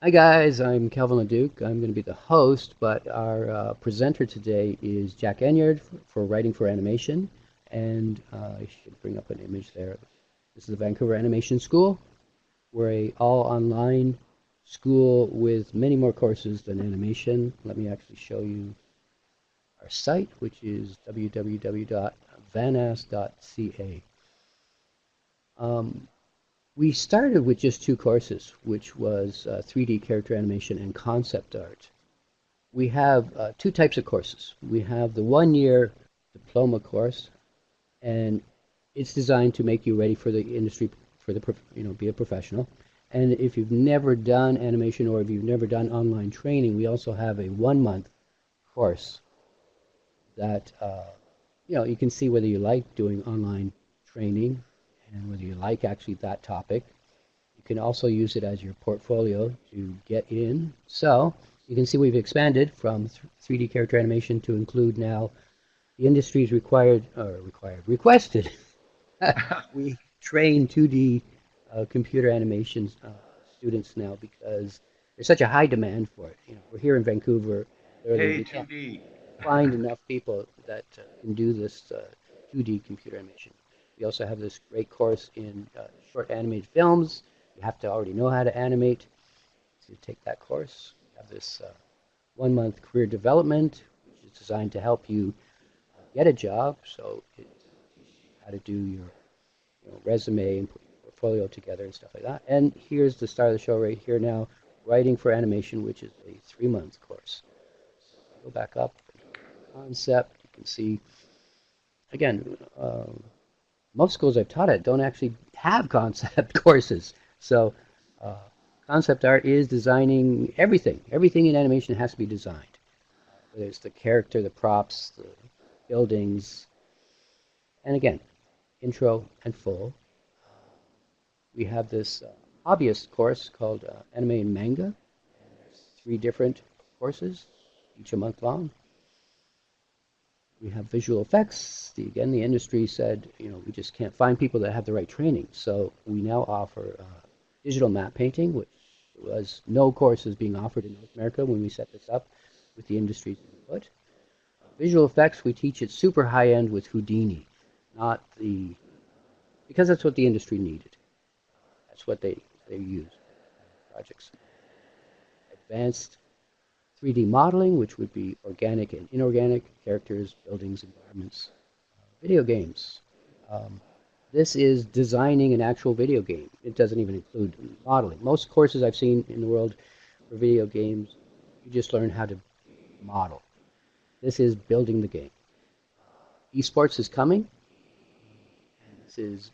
Hi guys, I'm Calvin LeDuc. I'm going to be the host, but our presenter today is Jack Enyart for Writing for Animation, and I should bring up an image there. This is the Vancouver Animation School. We're a all-online school with many more courses than animation. Let me actually show you our site, which is www.vanas.ca. Um, we started with just two courses, which was 3D character animation and concept art. We have two types of courses. We have the 1 year diploma course, and it's designed to make you ready for the industry, for the be a professional. And if you've never done animation or if you've never done online training, we also have a 1 month course that you can see whether you like doing online training and whether you like actually that topic. You can also use it as your portfolio to get in. So you can see we've expanded from 3D character animation to include now the industry's requested. We train 2D computer animation students now because there's such a high demand for it. We're here in Vancouver. Literally, Hey, we can't 2D. find enough people that can do this 2D computer animation. We also have this great course in short animated films. You have to already know how to animate to take that course. We have this 1 month career development, which is designed to help you get a job. So it teaches you how to do your resume and put your portfolio together and stuff like that. And here's the star of the show right here now, writing for animation, which is a 3 month course. So if I go back up, concept, you can see again. Most schools I've taught at don't actually have concept courses. So uh, concept art is designing everything. Everything in animation has to be designed, whether it's the character, the props, the buildings, and again, intro and full. We have this hobbyist course called Anime and Manga. And there's three different courses, each a month long. We have visual effects. Again, the industry said, we just can't find people that have the right training. So we now offer digital map painting, which was no courses being offered in North America when we set this up with the industry's input. Visual effects, we teach it super high end with Houdini, not because that's what the industry needed. That's what they use projects. Advanced 3D modeling, which would be organic and inorganic characters, buildings, environments, video games. Um, this is designing an actual video game. It doesn't even include modeling. Most courses I've seen in the world for video games, you just learn how to model. This is building the game. Esports is coming, and this is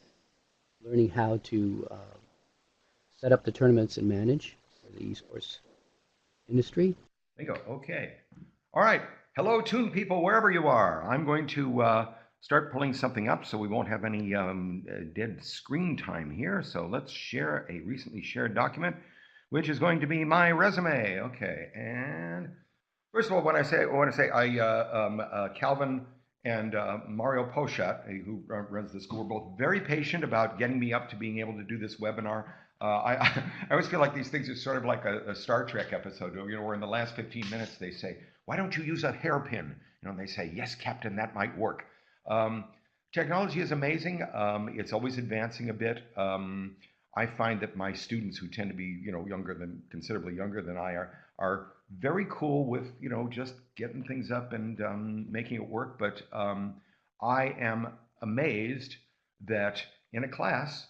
learning how to set up the tournaments and manage for the esports industry. There you go. Okay. All right. Hello, Toon people, wherever you are. I'm going to start pulling something up so we won't have any dead screen time here. So let's share a recently shared document, which is going to be my resume. Okay. And first of all, I want to say Calvin and Mario Pochat, who runs the school, were both very patient about getting me up to being able to do this webinar. I always feel like these things are sort of like a Star Trek episode, where in the last 15 minutes they say, "Why don't you use a hairpin?" And they say, "Yes, Captain, that might work." Um, Technology is amazing. It's always advancing a bit. I find that my students, who tend to be, considerably younger than I are very cool with, just getting things up and making it work. But I am amazed that in a class,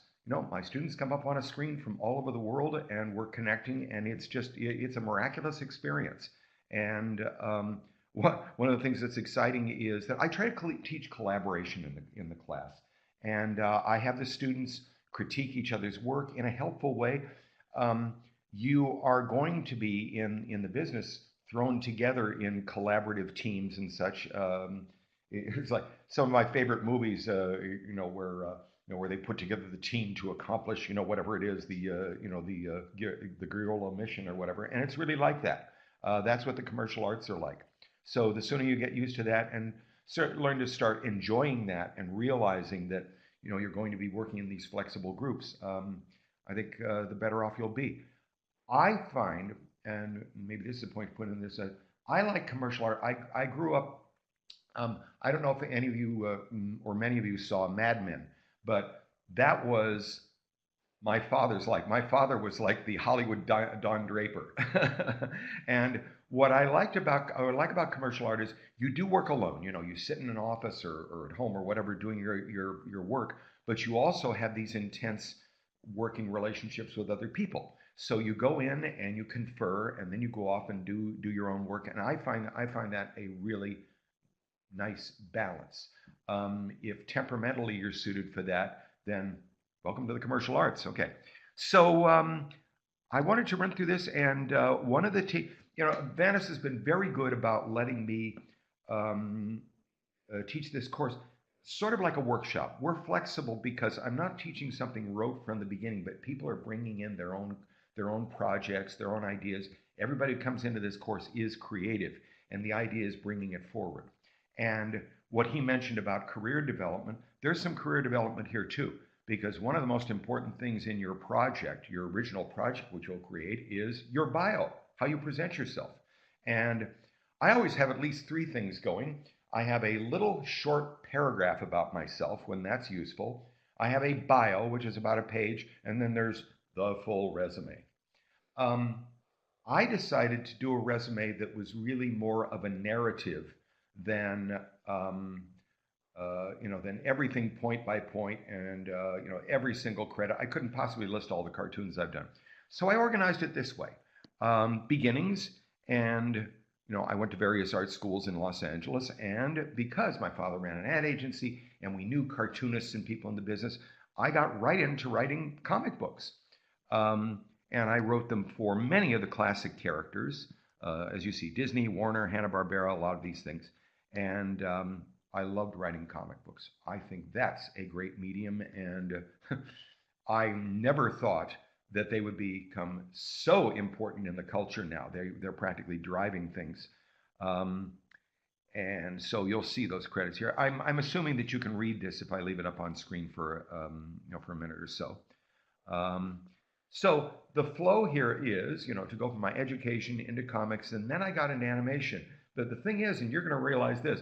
my students come up on a screen from all over the world and we're connecting, and it's a miraculous experience. And one of the things that's exciting is that I try to teach collaboration in the class, and I have the students critique each other's work in a helpful way. Um, you are going to be in the business thrown together in collaborative teams and such. It's like some of my favorite movies, where they put together the team to accomplish, whatever it is, the guerrilla mission or whatever, and it's really like that. That's what the commercial arts are like. So the sooner you get used to that and learn to start enjoying that and realizing that you're going to be working in these flexible groups, I think the better off you'll be. I find, and maybe this is a point to put in this, I like commercial art. I grew up, I don't know if any of you or many of you saw Mad Men, but that was my father's like. My father was like the Hollywood Don Draper. And what I like about commercial art is you do work alone. You know, you sit in an office or at home or whatever doing your work, but you also have these intense working relationships with other people. So you go in and you confer, and then you go off and do your own work. And I find that a really nice balance. If temperamentally you're suited for that, then welcome to the commercial arts. Okay, so I wanted to run through this, and one of the VANAS has been very good about letting me um, teach this course sort of like a workshop. We're flexible because I'm not teaching something rote from the beginning, but people are bringing in their own projects, their own ideas. Everybody who comes into this course is creative, and the idea is bringing it forward. And what he mentioned about career development, there's some career development here too, because one of the most important things in your project, your original project, which you'll create, is your bio, how you present yourself. And I always have at least three things going. I have a little short paragraph about myself when that's useful. I have a bio, which is about a page, and then there's the full resume. Um, I decided to do a resume that was really more of a narrative than than everything point by point and every single credit. I couldn't possibly list all the cartoons I've done, so I organized it this way: beginnings, and I went to various art schools in Los Angeles, and because my father ran an ad agency and we knew cartoonists and people in the business, I got right into writing comic books. And I wrote them for many of the classic characters, as you see, Disney, Warner, Hanna-Barbera, a lot of these things. And I loved writing comic books. I think that's a great medium, and I never thought that they would become so important in the culture now. They're practically driving things. Um, and so you'll see those credits here. I'm assuming that you can read this if I leave it up on screen for for a minute or so. Um, so the flow here is, to go from my education into comics, and then I got into animation. But the thing is, and you're going to realize this,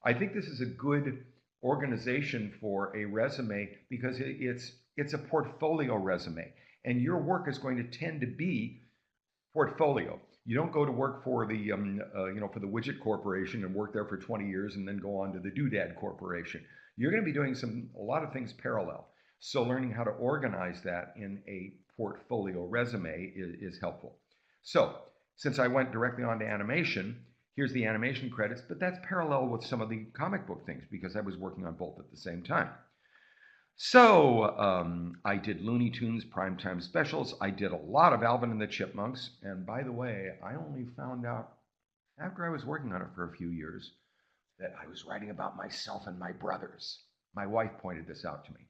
I think this is a good organization for a resume because it's a portfolio resume, and your work is going to tend to be portfolio. You don't go to work for the for the Widget Corporation and work there for 20 years and then go on to the Doodad Corporation. You're going to be doing a lot of things parallel. So learning how to organize that in a portfolio resume is helpful. So since I went directly on to animation, here's the animation credits, but that's parallel with some of the comic book things because I was working on both at the same time. So I did Looney Tunes primetime specials. I did a lot of Alvin and the Chipmunks. And by the way, I only found out after I was working on it for a few years that I was writing about myself and my brothers. My wife pointed this out to me.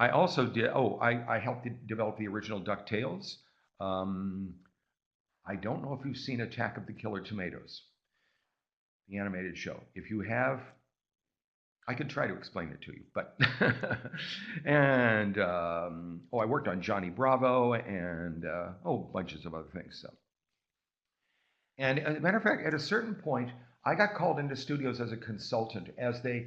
I also did, I helped develop the original DuckTales. I don't know if you've seen Attack of the Killer Tomatoes, the animated show. If you have, I could try to explain it to you, but and I worked on Johnny Bravo and bunches of other things. So, and as a matter of fact, at a certain point, I got called into studios as a consultant as the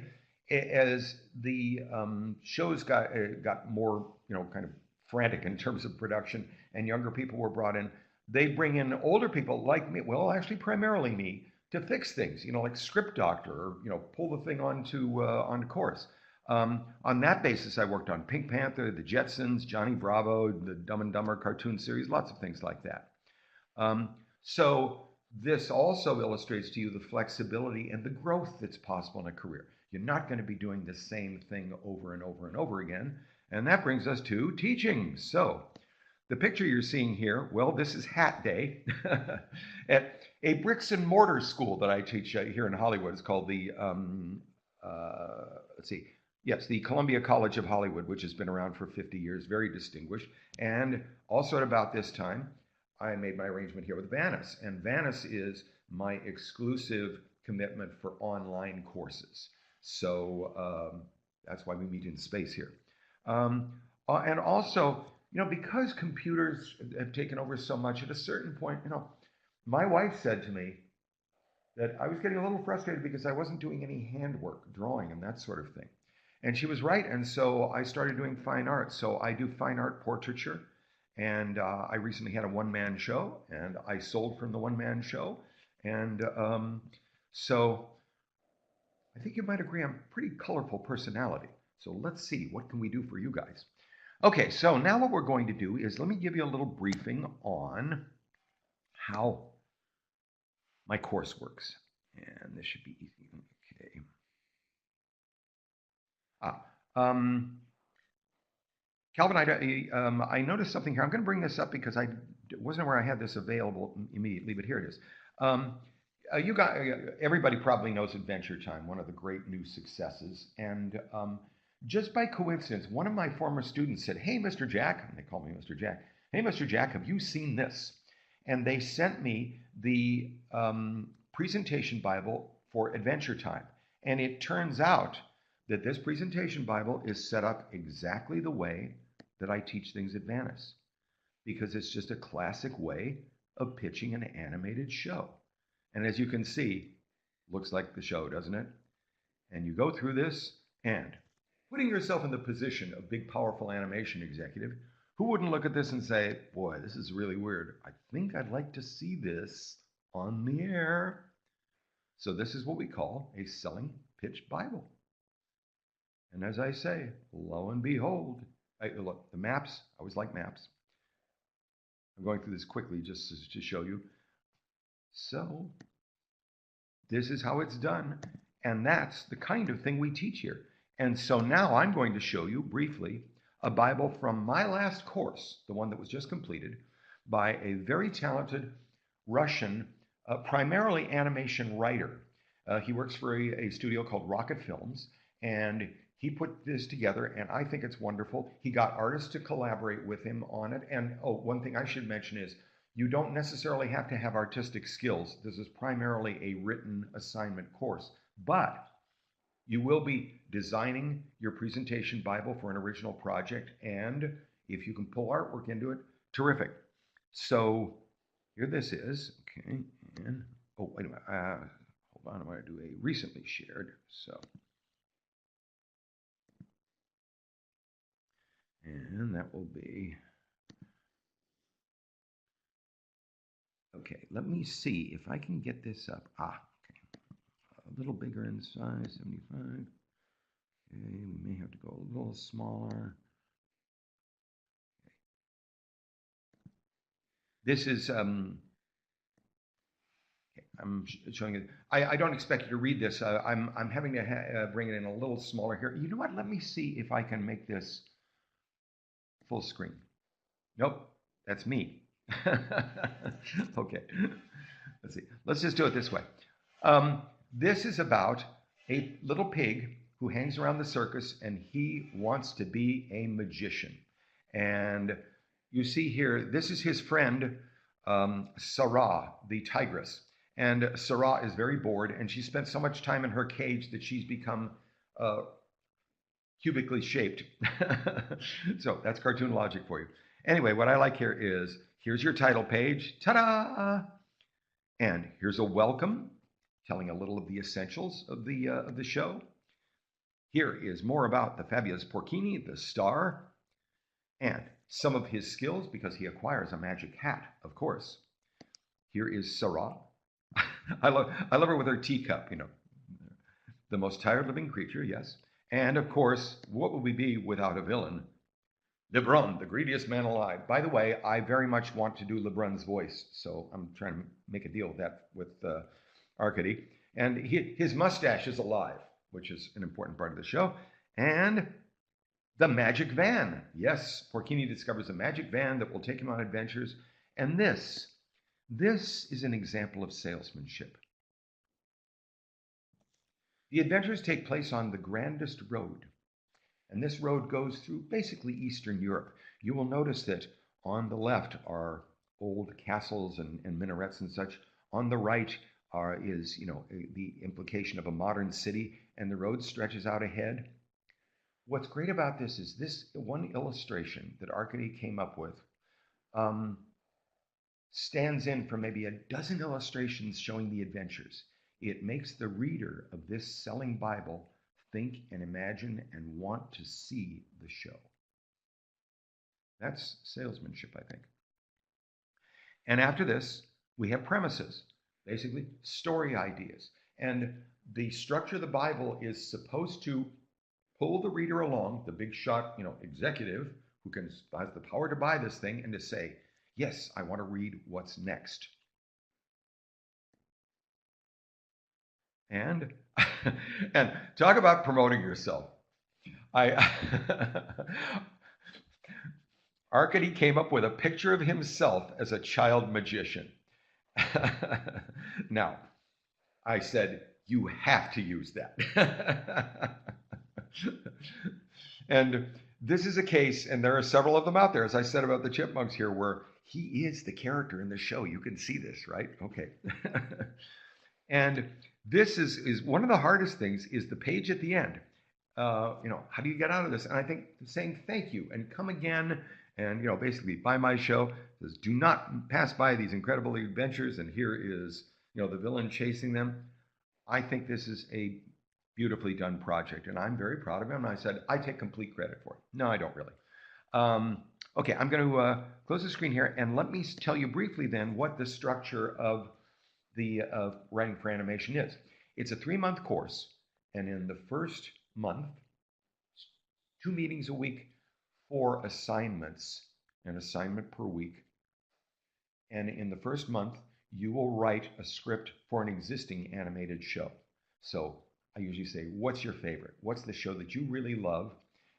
shows got more kind of frantic in terms of production, and younger people were brought in. They bring in older people like me, well, actually primarily me, to fix things, like script doctor, or pull the thing onto course. On that basis, I worked on Pink Panther, the Jetsons, Johnny Bravo, the Dumb and Dumber cartoon series, lots of things like that. So this also illustrates to you the flexibility and the growth that's possible in a career. You're not going to be doing the same thing over and over and over again. And that brings us to teaching. So the picture you're seeing here, well, this is Hat Day at a bricks and mortar school that I teach here in Hollywood. It's called the, the Columbia College of Hollywood, which has been around for 50 years, very distinguished. And also at about this time, I made my arrangement here with VANAS. And VANAS is my exclusive commitment for online courses. So that's why we meet in space here. And also, because computers have taken over so much, at a certain point, my wife said to me that I was getting a little frustrated because I wasn't doing any handwork, drawing, and that sort of thing. And she was right. And so I started doing fine art. So I do fine art portraiture. And I recently had a one-man show, and I sold from the one-man show. And so I think you might agree I'm a pretty colorful personality. So let's see, what can we do for you guys? Okay, so now what we're going to do is let me give you a little briefing on how my course works. And this should be easy. Okay. Calvin, I noticed something here. I'm going to bring this up because I wasn't aware I had this available immediately, but here it is. You got everybody probably knows Adventure Time, one of the great new successes, and just by coincidence, one of my former students said, "Hey, Mr. Jack," and they call me Mr. Jack. "Hey, Mr. Jack, have you seen this?" And they sent me the presentation Bible for Adventure Time, and it turns out that this presentation Bible is set up exactly the way that I teach things at VANAS, because it's just a classic way of pitching an animated show. And as you can see, looks like the show, doesn't it? And you go through this, and putting yourself in the position of big, powerful animation executive, who wouldn't look at this and say, boy, this is really weird. I think I'd like to see this on the air. So this is what we call a selling pitch Bible. And as I say, lo and behold, look, the maps, I always like maps. I'm going through this quickly just to show you. So this is how it's done. And that's the kind of thing we teach here. And so now I'm going to show you briefly a Bible from my last course, the one that was just completed, by a very talented Russian, primarily animation writer. He works for a studio called Rocket Films, and he put this together, and I think it's wonderful. He got artists to collaborate with him on it. And one thing I should mention is you don't necessarily have to have artistic skills. This is primarily a written assignment course, but you will be designing your presentation Bible for an original project, and if you can pull artwork into it, terrific. So here this is, okay, and wait a minute, hold on, I'm going to do a recently shared, so. And that will be, okay, let me see if I can get this up. Okay, a little bigger in size, 75. Okay, we may have to go a little smaller. Okay. This is, okay, I'm showing it. I don't expect you to read this. I'm having to bring it in a little smaller here. You know what? Let me see if I can make this full screen. Nope, that's me. Okay, let's see. Let's just do it this way. This is about a little pig who hangs around the circus, and he wants to be a magician. And you see here, this is his friend, Sarah, the tigress. And Sarah is very bored, and she spent so much time in her cage that she's become cubically shaped. So that's cartoon logic for you. Anyway, what I like here is, here's your title page, ta-da! And here's a welcome, telling a little of the essentials of the show. Here is more about the fabulous Porcini, the star, and some of his skills, because he acquires a magic hat, of course. Here is Sarah. I love her with her teacup, the most tired living creature, yes. And of course, what would we be without a villain? Lebrun, the greediest man alive. By the way, I very much want to do Lebrun's voice, so I'm trying to make a deal with that with Arcady. And his mustache is alive, which is an important part of the show. And the magic van. Yes, Porcini discovers a magic van that will take him on adventures. And this is an example of salesmanship. The adventures take place on the grandest road. And this road goes through basically Eastern Europe. You will notice that on the left are old castles and minarets and such. On the right is the implication of a modern city, and the road stretches out ahead. what's great about this is this one illustration that Arkady came up with um, stands in for maybe a dozen illustrations showing the adventures. It makes the reader of this selling Bible think and imagine and want to see the show. That's salesmanship, I think. And after this, we have premises, basically story ideas. And the structure of the Bible is supposed to pull the reader along, the big shot, executive who has the power to buy this thing and to say, yes, I want to read what's next. And and talk about promoting yourself. Arkady came up with a picture of himself as a child magician. Now, I said, you have to use that. And this is a case, and there are several of them out there, as I said about the chipmunks here, where he is the character in the show. You can see this, right? Okay. And this is one of the hardest things is the page at the end. How do you get out of this? And I think saying thank you and come again and, basically buy my show. Says, do not pass by these incredible adventures. And here is, the villain chasing them. I think this is a beautifully done project, and I'm very proud of him. And I said, I take complete credit for it. No, I don't really. Okay, I'm going to close the screen here, and let me tell you briefly then what the structure of the writing for animation is. It's a 3-month course, and in the first month, 2 meetings a week, 4 assignments, an assignment per week. And in the first month, you will write a script for an existing animated show. So I usually say, what's your favorite? What's the show that you really love?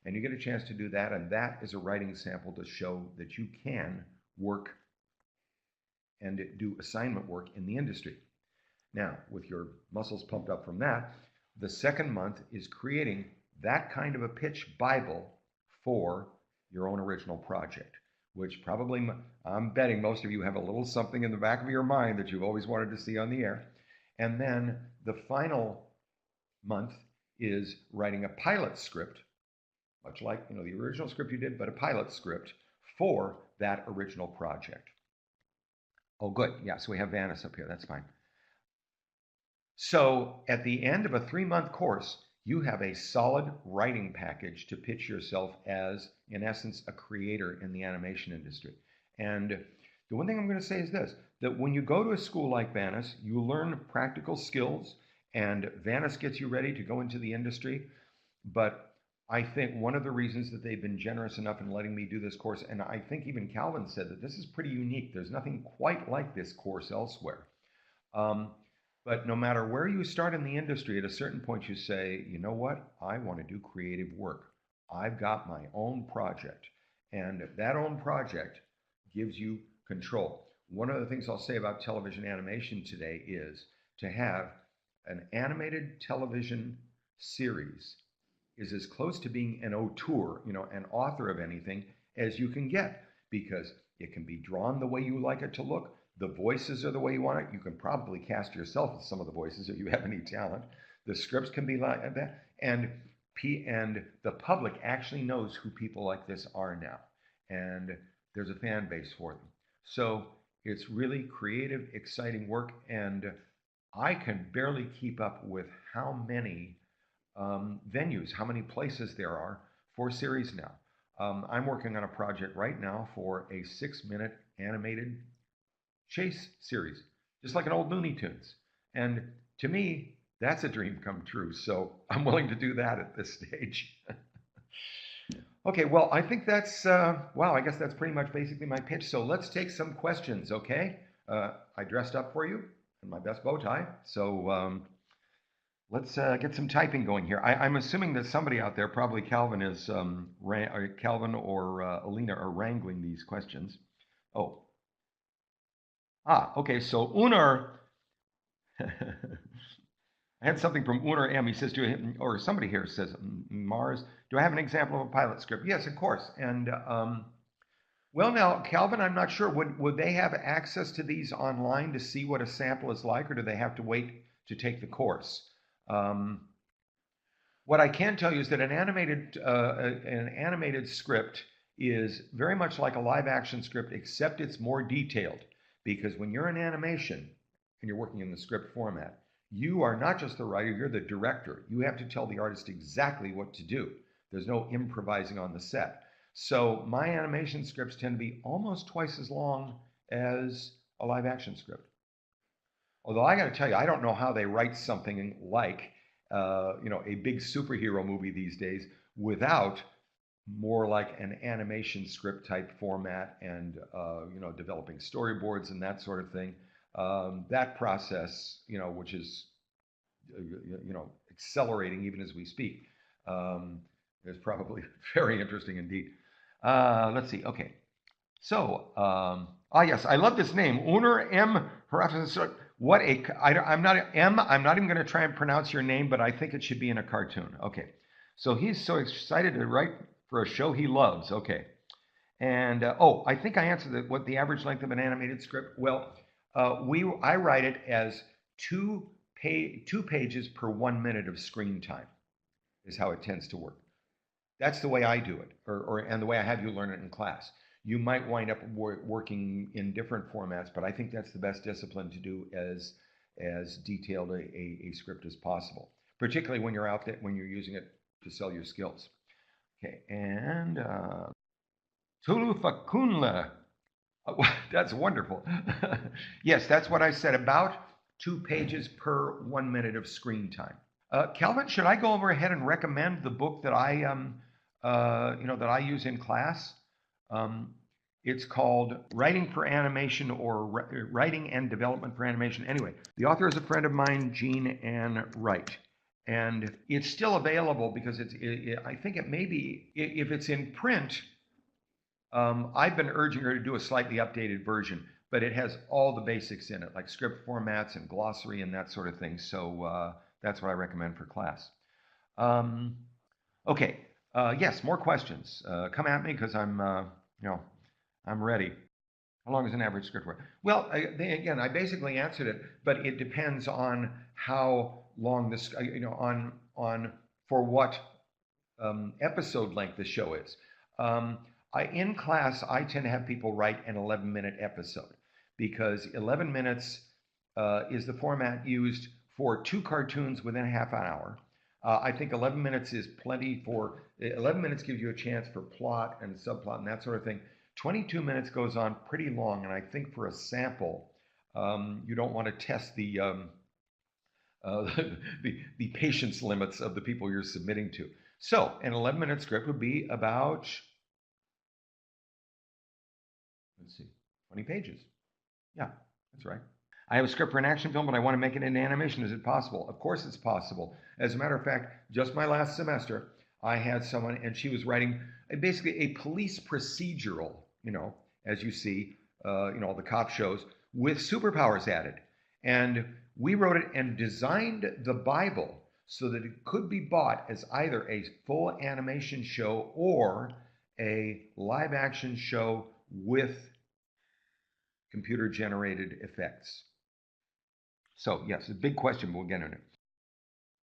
And you get a chance to do that, and that is a writing sample to show that you can work and do assignment work in the industry. Now, with your muscles pumped up from that, the second month is creating that kind of a pitch Bible for your own original project, which probably, I'm betting most of you have a little something in the back of your mind that you've always wanted to see on the air. And then the final month is writing a pilot script, much like the original script you did, but a pilot script for that original project. Oh, good. Yeah, so we have VANAS up here. That's fine. So at the end of a 3-month course, you have a solid writing package to pitch yourself as, in essence, a creator in the animation industry. And the one thing I'm going to say is this, that when you go to a school like VANAS, you learn practical skills, and VANAS gets you ready to go into the industry. But I think one of the reasons that they've been generous enough in letting me do this course, and I think even Calvin said that this is pretty unique. There's nothing quite like this course elsewhere. But no matter where you start in the industry, at a certain point you say, you know what? I want to do creative work. I've got my own project. And that own project gives you control. One of the things I'll say about television animation today is to have an animated television series is as close to being an auteur, an author of anything, as you can get, because it can be drawn the way you like it to look. The voices are the way you want it. You can probably cast yourself as some of the voices if you have any talent. The scripts can be like that. And the public actually knows who people like this are now. And there's a fan base for them. So it's really creative, exciting work. And I can barely keep up with how many venues, how many places there are for series now. I'm working on a project right now for a 6-minute animated chase series, just like an old Looney Tunes. And to me, that's a dream come true. So I'm willing to do that at this stage. Okay, well, I think that's, wow, I guess that's pretty much basically my pitch. So let's take some questions, okay? I dressed up for you in my best bow tie. So let's get some typing going here. I'm assuming that somebody out there, probably Calvin, is Calvin or Alina are wrangling these questions. Oh. Okay, so Unar, I had something from Unar M. He says, or somebody here says, Mars, do I have an example of a pilot script? Yes, of course. And well, now, Calvin, I'm not sure. Would they have access to these online to see what a sample is like, or do they have to wait to take the course? What I can tell you is that an animated script is very much like a live action script, except it's more detailed. Because when you're in animation and you're working in the script format, you are not just the writer, you're the director. You have to tell the artist exactly what to do. There's no improvising on the set. So my animation scripts tend to be almost twice as long as a live action script. Although I got to tell you, I don't know how they write something like, a big superhero movie these days without more like an animation script type format and, developing storyboards and that sort of thing. That process, which is, accelerating even as we speak, is probably very interesting indeed. Let's see. Okay. So, yes, I love this name, Uner M. What a, I'm not M. I'm not even going to try and pronounce your name, but I think it should be in a cartoon. Okay. So he's so excited to write for a show he loves. Okay. And I think I answered what the average length of an animated script. Well, I write it as two pages per 1 minute of screen time is how it tends to work. That's the way I do it, and the way I have you learn it in class. You might wind up working in different formats, but I think that's the best discipline to do as detailed a script as possible, particularly when you're out there, when you're using it to sell your skills. Okay, and Tulu Fakunla. That's wonderful. Yes, that's what I said, about 2 pages per 1 minute of screen time. Calvin, should I go over ahead and recommend the book that that I use in class? It's called Writing for Animation, or Writing and Development for Animation. Anyway, the author is a friend of mine, Jean Ann Wright. And it's still available because I think it may be, if it's in print, I've been urging her to do a slightly updated version, but it has all the basics in it, like script formats and glossary and that sort of thing. So that's what I recommend for class. Okay. Yes, more questions. Come at me, because I'm ready. How long is an average script work? Well, again, I basically answered it, but it depends on how long this, on for what episode length the show is. In class, I tend to have people write an 11-minute episode, because 11 minutes is the format used for 2 cartoons within a half an hour. I think 11 minutes is plenty 11 minutes gives you a chance for plot and subplot and that sort of thing. 22 minutes goes on pretty long, and I think for a sample, you don't want to test the patience limits of the people you're submitting to. So an 11-minute script would be about, let's see, 20 pages. Yeah, that's right. I have a script for an action film, but I want to make it into animation. Is it possible? Of course it's possible. As a matter of fact, just my last semester, I had someone, and she was writing basically a police procedural, as you see, all the cop shows, with superpowers added. And we wrote it and designed the Bible so that it could be bought as either a full animation show or a live action show with computer generated effects. So yes, a big question, but we'll get into it.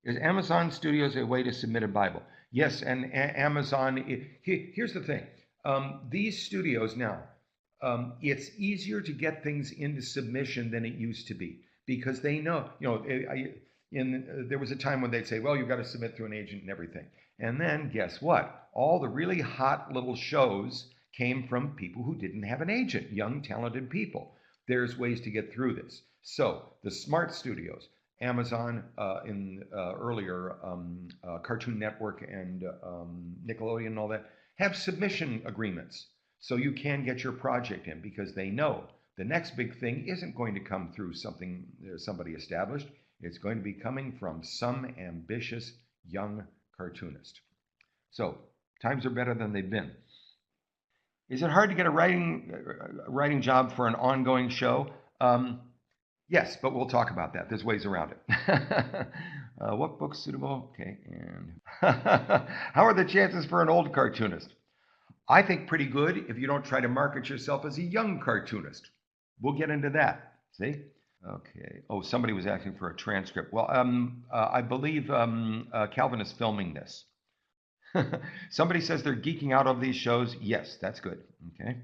Is Amazon Studios a way to submit a Bible? Yes, and Amazon, here's the thing. These studios now, it's easier to get things into submission than it used to be, because they know, there was a time when they'd say, well, you've got to submit through an agent and everything. And then guess what? All the really hot little shows came from people who didn't have an agent, young, talented people. There's ways to get through this. So the smart studios, Amazon, earlier, Cartoon Network and Nickelodeon and all that, have submission agreements. So you can get your project in, because they know the next big thing isn't going to come through somebody established. It's going to be coming from some ambitious young cartoonist. So times are better than they've been. Is it hard to get a writing job for an ongoing show? Yes, but we'll talk about that. There's ways around it. What book's suitable? Okay, and how are the chances for an old cartoonist? I think pretty good if you don't try to market yourself as a young cartoonist. We'll get into that. See? Okay. Oh, somebody was asking for a transcript. Well, I believe Calvin is filming this. Somebody says they're geeking out over these shows. Yes, that's good. Okay.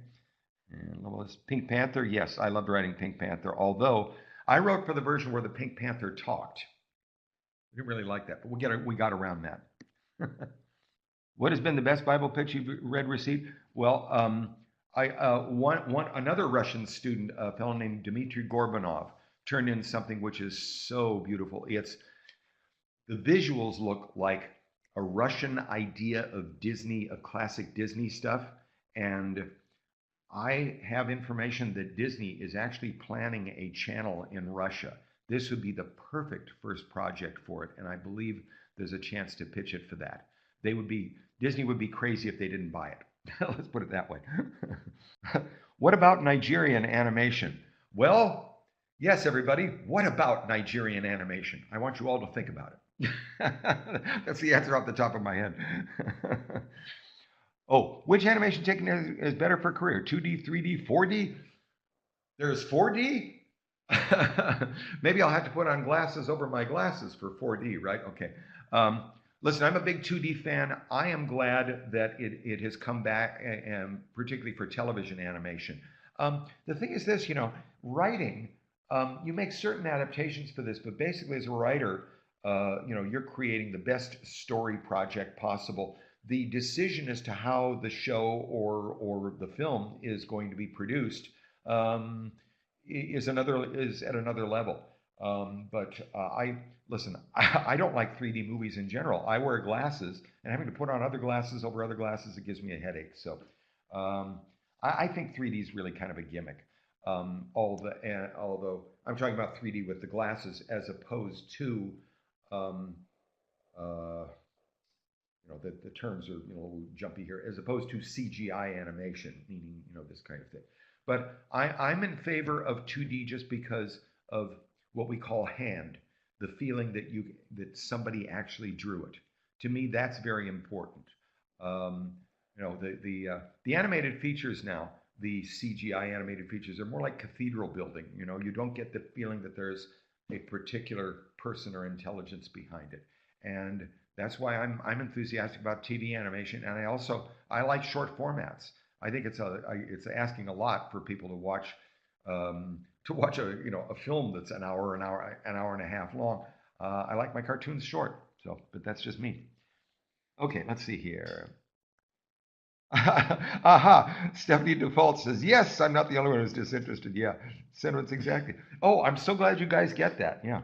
And Lois, Pink Panther. Yes, I loved writing Pink Panther. Although I wrote for the version where the Pink Panther talked. I didn't really like that, but we got around that. What has been the best Bible pitch you've read received? Well, I one another Russian student, a fellow named Dmitry Gorbanov, turned in something which is so beautiful. It's the visuals look like a Russian idea of Disney, of classic Disney stuff, and I have information that Disney is actually planning a channel in Russia. This would be the perfect first project for it, and I believe there's a chance to pitch it for that. Disney would be crazy if they didn't buy it. Let's put it that way. What about Nigerian animation? Well, yes, everybody. What about Nigerian animation? I want you all to think about it. That's the answer off the top of my head. Oh, which animation technique is better for career? 2D, 3D, 4D? There's 4D? Maybe I'll have to put on glasses over my glasses for 4D, right? Okay. Listen, I'm a big 2D fan. I am glad that it has come back, and particularly for television animation. The thing is this, writing, you make certain adaptations for this, but basically as a writer, you're creating the best story project possible. The decision as to how the show or the film is going to be produced is at another level. But I listen. I don't like 3D movies in general. I wear glasses, and having to put on other glasses over other glasses, it gives me a headache. So I think 3D is really kind of a gimmick. Although I'm talking about 3D with the glasses as opposed to um, uh, the terms are a little jumpy here, as opposed to CGI animation, meaning this kind of thing. But I'm in favor of 2D just because of what we call hand, the feeling that somebody actually drew it. To me, that's very important. Um, the animated features now, the CGI animated features are more like cathedral building. You don't get the feeling that there's a particular person or intelligence behind it, and that's why I'm enthusiastic about TV animation, and I like short formats. I think it's asking a lot for people to watch a film that's an hour and a half long. I like my cartoons short, but that's just me. Okay, let's see here. Aha! Stephanie Default says, yes, I'm not the only one who's disinterested. Yeah, sentiments exactly. Oh, I'm so glad you guys get that. Yeah.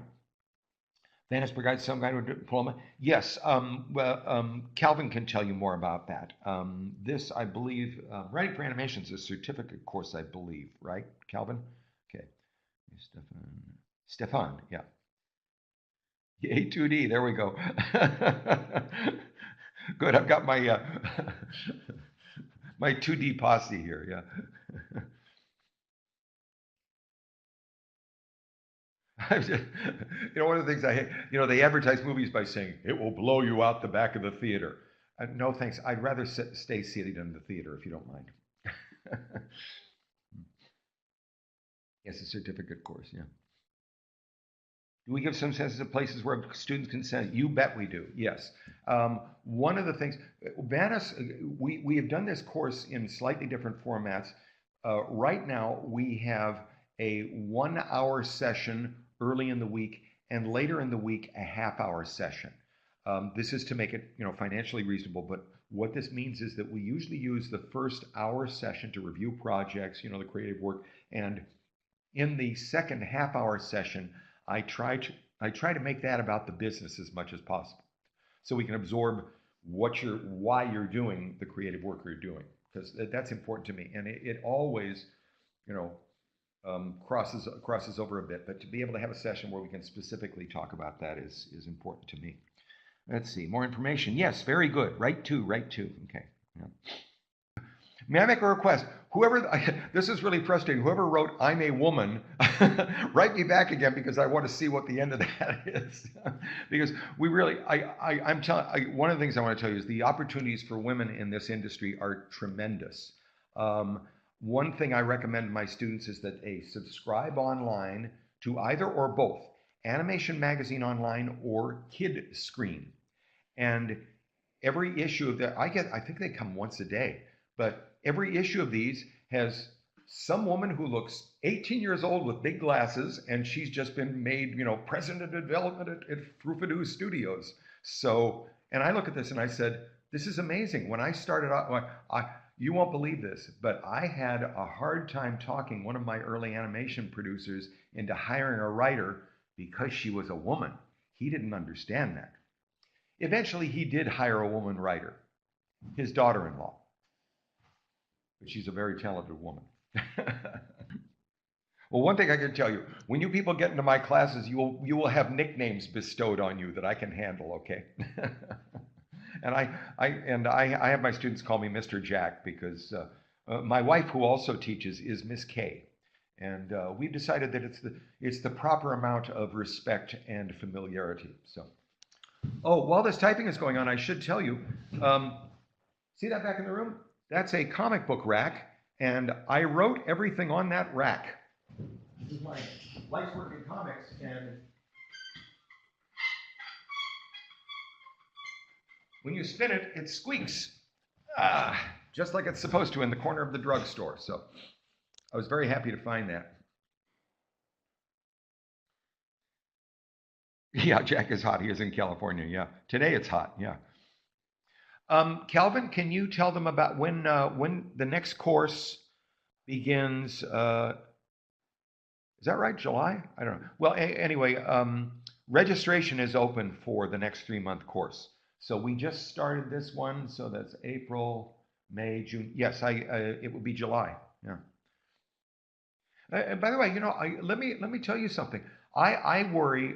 VANAS provides some kind of diploma. Yes, well, Calvin can tell you more about that. This, I believe, writing for animation is a certificate course, I believe, right, Calvin? Okay, Stefan, yeah. A2D, there we go. Good, I've got my my 2D posse here, yeah. One of the things I hate, they advertise movies by saying it will blow you out the back of the theater. No, thanks. I'd rather stay seated in the theater if you don't mind. Yes, a certificate course. Yeah. Do we give some senses of places where students can send? You bet we do. Yes. One of the things, VANAS, we have done this course in slightly different formats. Right now, we have a 1 hour session early in the week, and later in the week, a half-hour session. This is to make it, financially reasonable. But what this means is that we usually use the first hour session to review projects, the creative work, and in the second half-hour session, I try to make that about the business as much as possible, so we can absorb why you're doing the creative work you're doing, because that's important to me, and it always, you know, crosses over a bit. But to be able to have a session where we can specifically talk about that is important to me. Let's see, more information. Yes, very good. Right to. Okay. Yeah. May I make a request? This is really frustrating. Whoever wrote "I'm a woman," write me back again, because I want to see what the end of that is. Because we really, I'm telling. One of the things I want to tell you is the opportunities for women in this industry are tremendous. One thing I recommend to my students is that they subscribe online to either or both Animation Magazine Online or Kid Screen. And every issue of that, I think they come once a day, but every issue of these has some woman who looks 18 years old with big glasses, and she's just been made, president of development at Fruifadoo Studios. So, and I look at this and I said, this is amazing. When I started out, you won't believe this, but I had a hard time talking one of my early animation producers into hiring a writer because she was a woman. He didn't understand that. Eventually, he did hire a woman writer, his daughter-in-law, but she's a very talented woman. Well, one thing I can tell you, when you people get into my classes, you will have nicknames bestowed on you that I can handle, okay? And I have my students call me Mr. Jack because my wife, who also teaches, is Miss K. And we've decided that it's the proper amount of respect and familiarity. So, oh, while this typing is going on, I should tell you, see that back in the room? That's a comic book rack, and I wrote everything on that rack. This is my Life's Work in Comics, and when you spin it, it squeaks, just like it's supposed to in the corner of the drugstore. So I was very happy to find that. Yeah, Jack is hot. He is in California. Yeah, today it's hot. Yeah. Calvin, can you tell them about when the next course begins? Is that right? July? I don't know. Well, anyway, registration is open for the next 3-month course. So we just started this one. So that's April, May, June. Yes, it will be July. Yeah. And by the way, let me tell you something. I worry,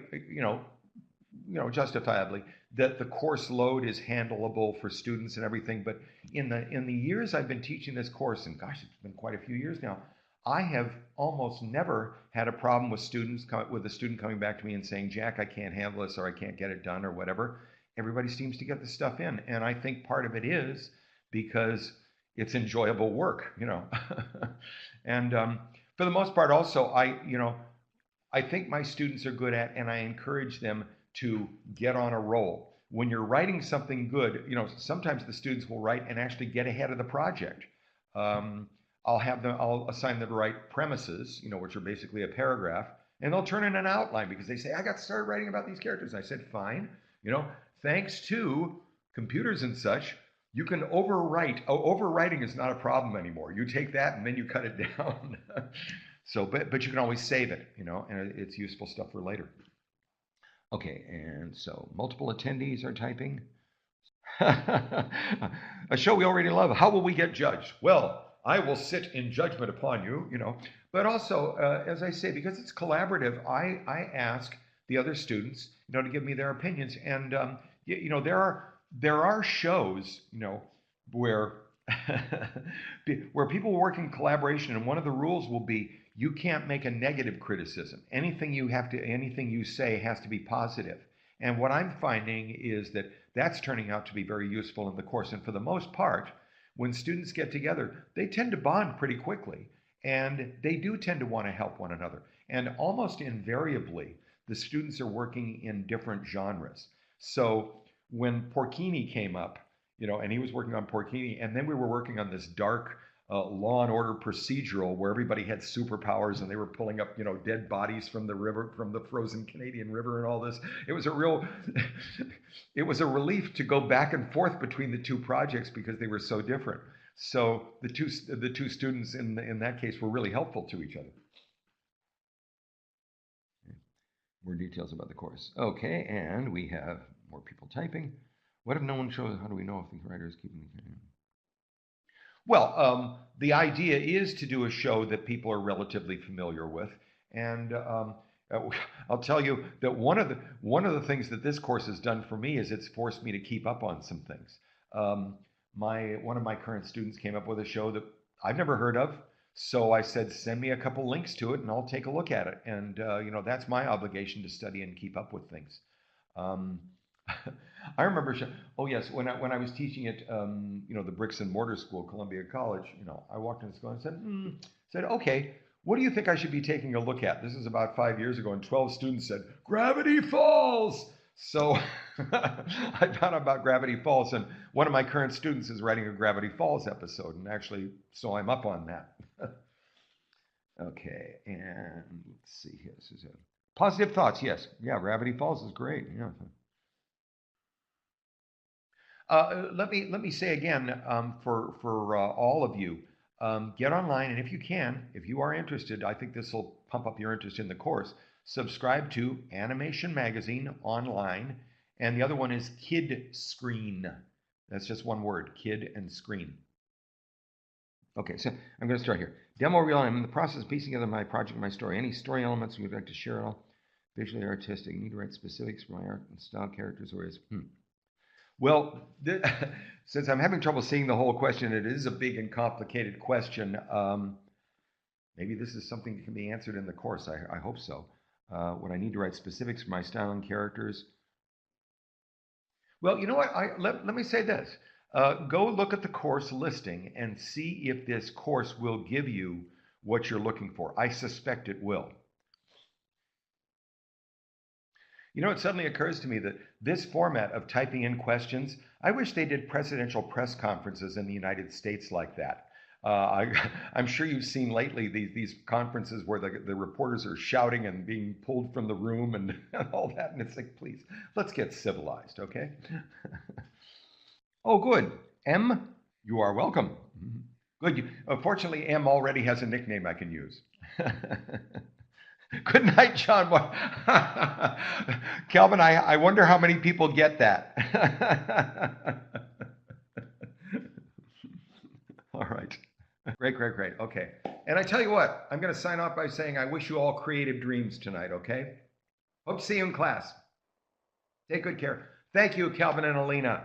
justifiably, that the course load is handleable for students and everything. But in the years I've been teaching this course, and gosh, it's been quite a few years now, I have almost never had a problem with a student coming back to me and saying, Jack, I can't handle this, or I can't get it done, or whatever. Everybody seems to get the stuff in, and I think part of it is because it's enjoyable work, And for the most part, also, I think my students are good at, and I encourage them to get on a roll. When you're writing something good, sometimes the students will write and actually get ahead of the project. I'll assign them to write premises, which are basically a paragraph, and they'll turn in an outline because they say, I got started writing about these characters. I said, fine, thanks to computers and such, you can overwrite. Overwriting is not a problem anymore. You take that and then you cut it down. So, but you can always save it, and it's useful stuff for later. Okay, and so multiple attendees are typing. A show we already love. How will we get judged? Well, I will sit in judgment upon you, But also, as I say, because it's collaborative, I ask the other students, to give me their opinions. And there are shows, where where people work in collaboration, and one of the rules will be you can't make a negative criticism. Anything you say has to be positive. And what I'm finding is that that's turning out to be very useful in the course. And for the most part, when students get together, they tend to bond pretty quickly, and they do tend to want to help one another. And almost invariably, the students are working in different genres. So when Porcini came up, and he was working on Porcini, and then we were working on this dark Law and Order procedural where everybody had superpowers and they were pulling up, dead bodies from the river, from the frozen Canadian River, and all this. It was it was a relief to go back and forth between the two projects because they were so different. So the two students in that case were really helpful to each other. More details about the course. Okay, and we have more people typing. What if no one shows? How do we know if the writer is keeping the game? Well, the idea is to do a show that people are relatively familiar with, and I'll tell you that one of the things that this course has done for me is it's forced me to keep up on some things. One of my current students came up with a show that I've never heard of, so I said, send me a couple links to it, and I'll take a look at it. And that's my obligation to study and keep up with things. I remember, oh yes, when I was teaching at the bricks and mortar school, Columbia College, I walked into school and said, okay, What do you think I should be taking a look at? This is about 5 years ago, and 12 students said, Gravity Falls! So I found out about Gravity Falls, and one of my current students is writing a Gravity Falls episode, and actually, so I'm up on that. Okay, and let's see here. This is a positive thoughts. Yes, yeah, Gravity Falls is great. Yeah. Let me say again, for all of you, get online, and if you can, if you are interested, I think this will pump up your interest in the course. Subscribe to Animation Magazine online, and the other one is Kid Screen. That's just one word, Kid and Screen. Okay, so I'm going to start here. Demo reel. I'm in the process of piecing together my project, my story. Any story elements you'd like to share at all? Visually artistic. You need to write specifics for my art and style, characters, or is. Well, since I'm having trouble seeing the whole question, it is a big and complicated question. Maybe this is something that can be answered in the course. I hope so. Would I need to write specifics for my style and characters? Well, you know what? Let me say this. Go look at the course listing and see if this course will give you what you're looking for. I suspect it will. You know, it suddenly occurs to me that this format of typing in questions, I wish they did presidential press conferences in the United States like that. I'm sure you've seen lately these conferences where the reporters are shouting and being pulled from the room and all that. And it's like, please, let's get civilized, okay? Oh, good. M, you are welcome. Good. Fortunately, M already has a nickname I can use. Good night, John. Calvin, I wonder how many people get that. All right. Great. Okay. And I tell you what, I'm going to sign off by saying I wish you all creative dreams tonight, okay? Hope to see you in class. Take good care. Thank you, Calvin and Alina.